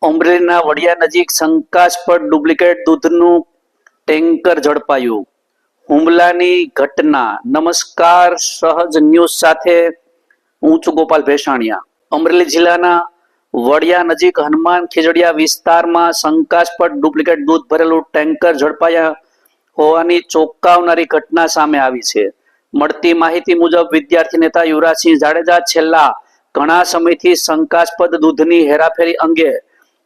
અમરેલીના વડિયા નજીક શંકાસ્પદ ડુપ્લિકેટ દૂધનું ટેન્કર ઝડપાયું. હુમલાની ઘટના. નમસ્કાર, સહજ ન્યૂઝ સાથે હું છું ગોપાલ ભેસાણિયા. અમરેલી જિલ્લાના વડિયા નજીક હનુમાન ખીજડીયા વિસ્તારમાં શંકાસ્પદ ડુપ્લિકેટ દૂધ ભરેલું ટેન્કર ઝડપાયા હોવાની ચોંકાવનારી ઘટના સામે આવી છે. મળતી માહિતી મુજબ વિદ્યાર્થી નેતા યુવરાજસિંહ જાડેજા છેલ્લા ઘણા સમયથી શંકાસ્પદ દૂધની હેરાફેરી અંગે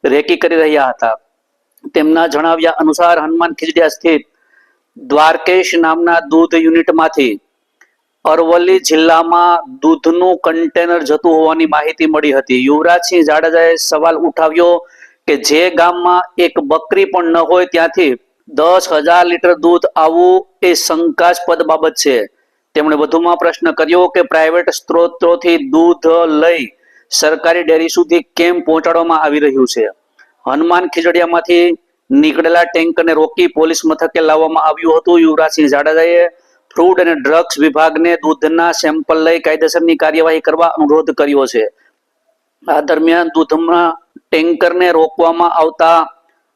રેકી કરી રહ્યા હતા. તેમના જણાવ્યા અનુસાર હનુમાન ખીજડીયા સ્થિત દ્વારકેશ નામના દૂધ યુનિટમાંથી અરવલ્લી જિલ્લામાં દૂધનું કન્ટેનર જતું હોવાની માહિતી મળી હતી. યુવરાજસિંહ જાડેજાએ સવાલ ઉઠાવ્યો કે જે ગામમાં એક બકરી પણ ન હોય ત્યાંથી 10,000 લીટર દૂધ આવવું એ શંકાસ્પદ બાબત છે. તેમણે વધુમાં પ્રશ્ન કર્યો કે પ્રાઇવેટ સ્ત્રોતોથી દૂધ લઈ સરકારી ડેરી સુધી કેમ પહોંચાડવામાં આવી રહ્યું છે. હનુમાન ખીજડીયામાંથી નીકળેલા ટેન્કરને રોકી પોલીસ મથકે લાવવામાં આવ્યું હતું. યુવરાજસિંહ જાડેજાએ ફૂડ અને ડ્રગ્સ વિભાગને દૂધના સેમ્પલ લઈ કાયદેસરની કાર્યવાહી કરવા અનુરોધ કર્યો છે. આ દરમિયાન દૂધના ટેન્કરને રોકવામાં આવતા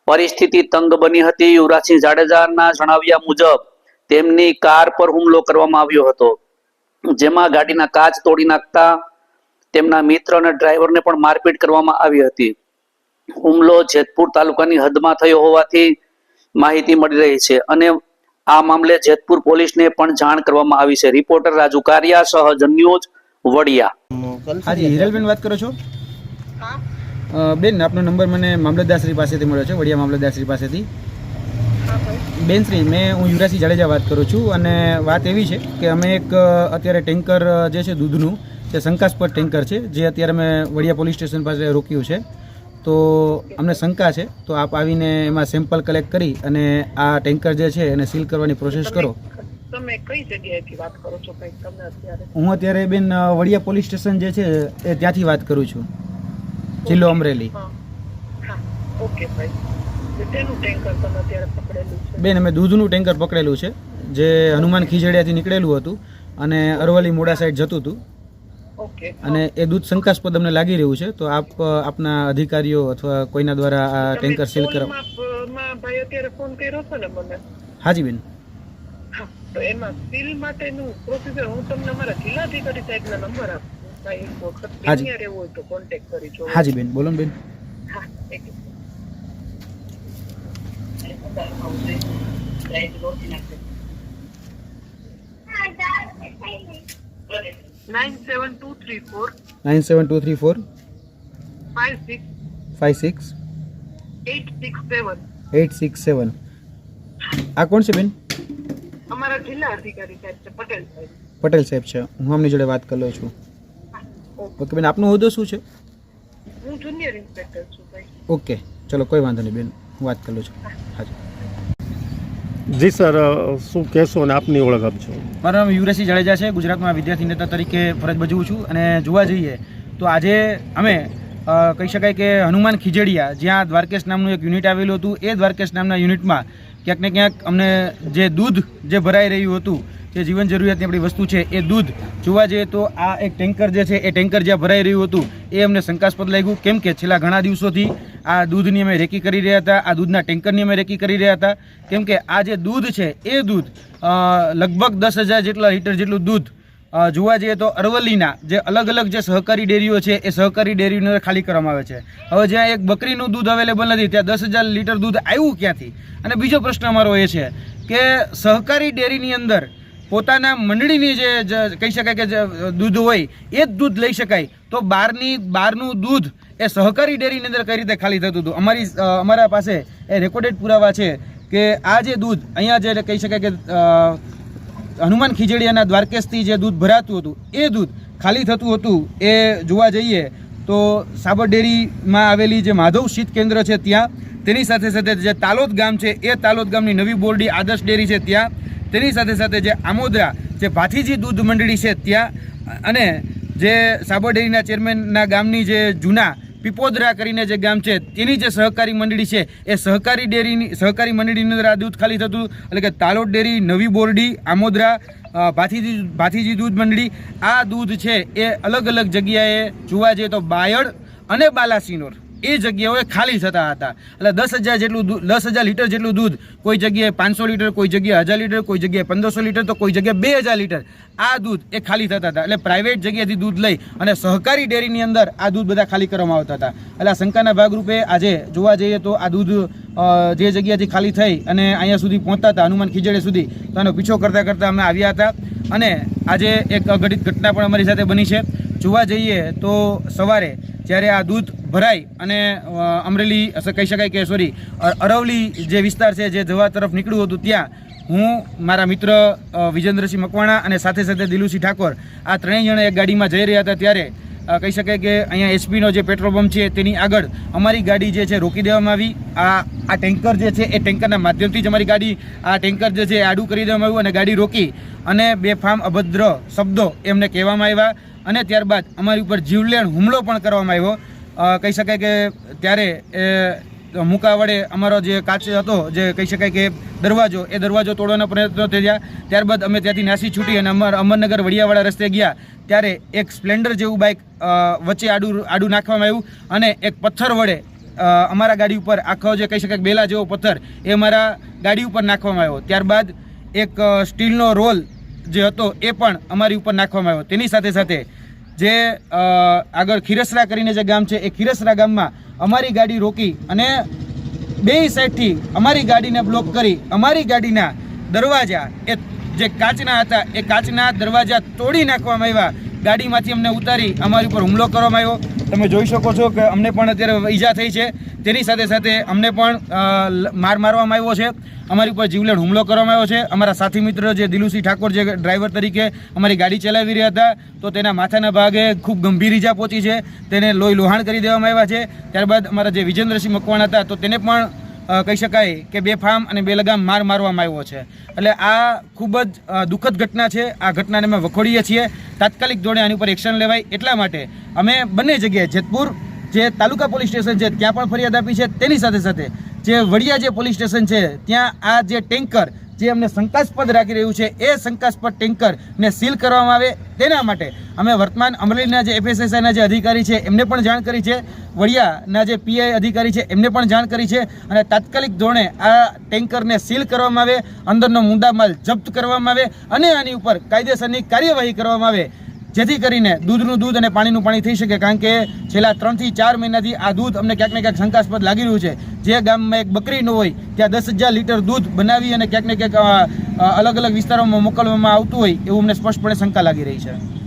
પરિસ્થિતિ તંગ બની હતી. યુવરાજસિંહ જાડેજાના જણાવ્યા મુજબ તેમની કાર પર હુમલો કરવામાં આવ્યો હતો, જેમાં ગાડીના કાચ તોડી નાખતા તેમના મિત્ર અને ડ્રાઈવરને પણ મારપીટ કરવામાં આવી હતી. હુમલો જેતપુર તાલુકાની હદમાં થયો હોવાથી માહિતી મળી રહી છે અને આ મામલે જેતપુર પોલીસને પણ જાણ કરવામાં આવી છે. રિપોર્ટર રાજુ કારિયા, સહજ ન્યૂઝ, વડિયા. હાજી, હિરલબેન વાત કરો છો? બેન, આપનો નંબર મને મામલતદારશ્રી પાસેથી મળ્યો છે, વડિયા મામલતદારશ્રી પાસેથી. બેન શ્રી, હું યુવરાજસિંહ જાડેજા વાત કરું છું અને વાત એવી છે કે અમે એક અત્યારે ટેન્કર જે છે દૂધનું, જે શંકાસ્પદ ટેન્કર છે, જે અત્યારે અમે વડિયા પોલીસ સ્ટેશન પાસે રોક્યું છે. તો અમને શંકા છે, તો આપ આવીને એમાં સેમ્પલ કલેક્ટ કરી અને આ ટેન્કર જે છે એને સીલ કરવાની પ્રોસેસ કરો. તમે કઈ જગ્યાએથી વાત કરો છો? કઈ તમે અત્યારે? હું અત્યારે બેન વડિયા પોલીસ સ્ટેશન જે છે એ ત્યાંથી વાત કરું છું, જિલ્લો અમરેલી. ઓકે ભાઈ, તેનું ટેન્કર તમે અત્યારે પકડેલું છે? બેન, અમે દૂધનું ટેન્કર પકડેલું છે, જે હનુમાન ખીજડીયાથી નીકળેલું હતું અને અરવલ્લી મોડા સાઈડ જતું હતું. અને એ દૂધ શંકાસ્પદ અમને લાગી રહ્યું છે, તો આપ આપના અધિકારીઓ અથવા કોઈના દ્વારા આ ટેન્કર સીલ કરવા. ભાઈ અત્યારે ફોન કર્યો છે ને મને? હાજી બેન. તો એમાં સીલ માટેનું પ્રોસીજર હું તમને અમારા જિલ્લાધિકારી સાહેબના નંબર આપું. ભાઈ એક વખત અહીંયા રહેવું હોય તો કોન્ટેક્ટ કરી જો. હાજી બેન, બોલો બેન. હા, એક 97234 56 867. આ કોણ છે બેન? અમારા જિલ્લા અધિકારી સાહેબ છે, પટેલ સાહેબ. પટેલ સાહેબ છે, હું આમની જોડે વાત કરી લઉં છું. ઓકે બેન, આપનો હોદ્દો શું છે? હું જુનિયર ઇન્સ્પેક્ટર છું ભાઈ. ઓકે, ચલો કોઈ વાંધો નહીં બેન, હું વાત કરી લઉં છું. હાજી જી સર, શું કહેશો અને આપની ઓળખ આપજો? મારું નામ યુવરાજસિંહ જાડેજા છે. ગુજરાતમાં વિદ્યાર્થી નેતા તરીકે ફરજ બજવું છું અને જોવા જઈએ તો આજે અમે કહી શકાય કે હનુમાન ખીજડીયા, જ્યાં દ્વારકેશ નામનું એક યુનિટ આવેલું હતું, એ દ્વારકેશ નામના યુનિટમાં ક્યાંક ને ક્યાંક અમને જે દૂધ જે ભરાઈ રહ્યું હતું, જે જીવન જરૂરિયાતની આપણી વસ્તુ છે, એ દૂધ જોવા જઈએ તો આ એક ટેન્કર જે છે એ ટેન્કર જ્યાં ભરાઈ રહ્યું હતું એ અમને શંકાસ્પદ લાગ્યું. કેમ કે છેલ્લા ઘણા દિવસોથી આ દૂધની અમે રેકી કરી રહ્યા હતા, આ દૂધના ટેન્કરની અમે રેકી કરી રહ્યા હતા. કેમ કે આ જે દૂધ છે એ દૂધ લગભગ 10,000 જેટલા લીટર જેટલું દૂધ જોવા જઈએ તો અરવલ્લીના જે અલગ અલગ જે સહકારી ડેરીઓ છે એ સહકારી ડેરીને ખાલી કરવામાં આવે છે. હવે જ્યાં એક બકરીનું દૂધ અવેલેબલ નથી ત્યાં 10,000 લીટર દૂધ આવ્યું ક્યાંથી? અને બીજો પ્રશ્ન અમારો એ છે કે સહકારી ડેરીની અંદર પોતાના મંડળીની જે કહી શકાય કે જે દૂધ હોય એ જ દૂધ લઈ શકાય, તો બહારનું દૂધ એ સહકારી ડેરીની અંદર કઈ રીતે ખાલી થતું હતું? અમારા પાસે એ રેકોર્ડેડ પુરાવા છે કે આ જે દૂધ અહીંયા જે કહી શકાય કે હનુમાન ખીજડીયાના દ્વારકેશથી જે દૂધ ભરાતું હતું એ દૂધ ખાલી થતું હતું. એ જોવા જઈએ તો સાબર ડેરીમાં આવેલી જે માધવ શીત કેન્દ્ર છે ત્યાં, તેની સાથે સાથે જે તાલોદ ગામ છે એ તાલોદ ગામની નવી બોરડી આદર્શ ડેરી છે ત્યાં, તેની સાથે સાથે જે આમોદરા જે ભાથીજી દૂધ મંડળી છે ત્યાં, અને જે સાબર ડેરીના ચેરમેનના ગામની જે જૂના પીપોદરા કરીને જે ગામ છે તેની જે સહકારી મંડળી છે એ સહકારી મંડળીની અંદર આ દૂધ ખાલી થતું. એટલે કે તાલોદ ડેરી, નવી બોરડી, આમોદરા, ભાથીજી દૂધ મંડળી, આ દૂધ છે એ અલગ અલગ જગ્યાએ જોવા જઈએ તો બાયડ અને બાલાસિનોર એ જગ્યાઓએ ખાલી થતા હતા. એટલે 10,000 લીટર જેટલું દૂધ કોઈ જગ્યાએ 500 લીટર, કોઈ જગ્યાએ 1000 લીટર, કોઈ જગ્યાએ 1500 લીટર, તો કોઈ જગ્યાએ 2000 લીટર આ દૂધ એ ખાલી થતા હતા. એટલે પ્રાઇવેટ જગ્યાએથી દૂધ લઈ અને સહકારી ડેરીની અંદર આ દૂધ બધા ખાલી કરવામાં આવતા હતા. એટલે આ શંકાના ભાગરૂપે આજે જોવા જઈએ તો આ દૂધ જે જગ્યાથી ખાલી થઈ અને અહીંયા સુધી પહોંચતા હતા હનુમાન ખીજડીયા સુધી, તો આનો પીછો કરતાં કરતાં અમે આવ્યા હતા. અને આજે એક અઘટિત ઘટના પણ અમારી સાથે બની છે. જોવા જઈએ તો સવારે જ્યારે આ દૂધ ભરાઈ અને અમરેલી કહી શકાય કે અરવલી જે વિસ્તાર છે જે જવા તરફ નીકળ્યું હતું, ત્યાં હું, મારા મિત્ર વિજેન્દ્રસિંહ મકવાણા અને સાથે સાથે દિલુસિંહ ઠાકોર આ ત્રણેય જણા એક ગાડીમાં જઈ રહ્યા હતા. ત્યારે કહી શકાય કે અહીંયા એચપીનો જે પેટ્રોલ પંપ છે તેની આગળ અમારી ગાડી જે છે રોકી દેવામાં આવી. આ ટેન્કર જે છે એ ટેન્કરના માધ્યમથી જ અમારી ગાડી આ ટેન્કર જે છે આડું કરી દેવામાં આવ્યું અને ગાડી રોકી અને બેફામ અભદ્ર શબ્દો એમને કહેવામાં આવ્યા અને ત્યારબાદ અમારી ઉપર જીવલેણ હુમલો પણ કરવામાં આવ્યો. કહી શકાય કે ત્યારે મુકા વડે અમારો જે કાચ હતો, જે કહી શકાય કે દરવાજો, એ દરવાજો તોડવાના પ્રયત્નો થયા. ત્યારબાદ અમે ત્યાંથી નાસી છૂટી અને અમરનગર વડિયાવાળા રસ્તે ગયા ત્યારે એક સ્પ્લેન્ડર જેવું બાઇક વચ્ચે આડું નાખવામાં આવ્યું અને એક પથ્થર વડે અમારા ગાડી ઉપર આખો જે કહી શકાય બેલા જેવો પથ્થર એ અમારા ગાડી ઉપર નાખવામાં આવ્યો. ત્યારબાદ એક સ્ટીલનો રોલ જે હતો એ પણ અમારી ઉપર નાખવામાં આવ્યો. તેની સાથે સાથે જે આગળ ખીરસરા કરીને જે ગામ છે એ ખીરસરા ગામમાં અમારી ગાડી રોકી અને બે સાઈડથી અમારી ગાડીને બ્લોક કરી અમારી ગાડીના દરવાજા એ જે કાચના હતા એ કાચના દરવાજા તોડી નાખવામાં આવ્યા. ગાડીમાંથી અમને ઉતારી અમારી ઉપર હુમલો કરવામાં આવ્યો. તમે જોઈ શકો છો કે અમને પણ અત્યારે ઈજા થઈ છે. તેની સાથે સાથે અમને પણ મારવામાં આવ્યો છે. અમારી ઉપર જીવલેણ હુમલો કરવામાં આવ્યો છે. અમારા સાથી મિત્ર જે દિલુસિંહ ઠાકોર જે ડ્રાઈવર તરીકે અમારી ગાડી ચલાવી રહ્યા હતા, તો તેના માથાના ભાગે ખૂબ ગંભીર ઈજા પહોંચી છે. તેને લોહાણ કરી દેવામાં આવ્યા છે. ત્યારબાદ અમારા જે વિજેન્દ્રસિંહ મકવાણા હતા તો તેને પણ કહી શકાય કે બેફામ અને બેલગામ મારવામાં આવ્યો છે. એટલે આ ખૂબ જ દુઃખદ ઘટના છે. આ ઘટનાને અમે વખોડીએ છીએ. તાત્કાલિક ધોરણે આની ઉપર એક્શન લેવાય એટલા માટે અમે બંને જગ્યાએ જેતપુર જે તાલુકા પોલીસ સ્ટેશન છે ત્યાં પણ ફરિયાદ આપી છે. તેની સાથે સાથે જે વડિયા જે પોલીસ સ્ટેશન છે ત્યાં આ જે ટેન્કર જે અમને શંકાસ્પદ રાખી રહ્યું છે એ શંકાસ્પદ ટેન્કરને સીલ કરવામાં આવે તેના માટે અમે વર્તમાન અમરેલીના જે FSSAના જે અધિકારી છે એમને પણ જાણ કરી છે. વડિયાના જે PI અધિકારી છે એમને પણ જાણ કરી છે અને તાત્કાલિક ધોરણે આ ટેન્કરને સીલ કરવામાં આવે, અંદરનો મુદ્દામાલ જપ્ત કરવામાં આવે અને આની ઉપર કાયદેસરની કાર્યવાહી કરવામાં આવે, જેથી કરીને દૂધનું દૂધ અને પાણીનું પાણી થઈ શકે. કારણ કે છેલ્લા 3 થી 4 મહિનાથી આ દૂધ અમને ક્યાંક ને ક્યાંક શંકાસ્પદ લાગી રહ્યું છે. જે ગામમાં એક બકરી ન હોય ત્યાં 10,000 લીટર દૂધ બનાવી અને ક્યાંક ને ક્યાંક અલગ અલગ વિસ્તારોમાં મોકલવામાં આવતું હોય એવું અમને સ્પષ્ટપણે શંકા લાગી રહી છે.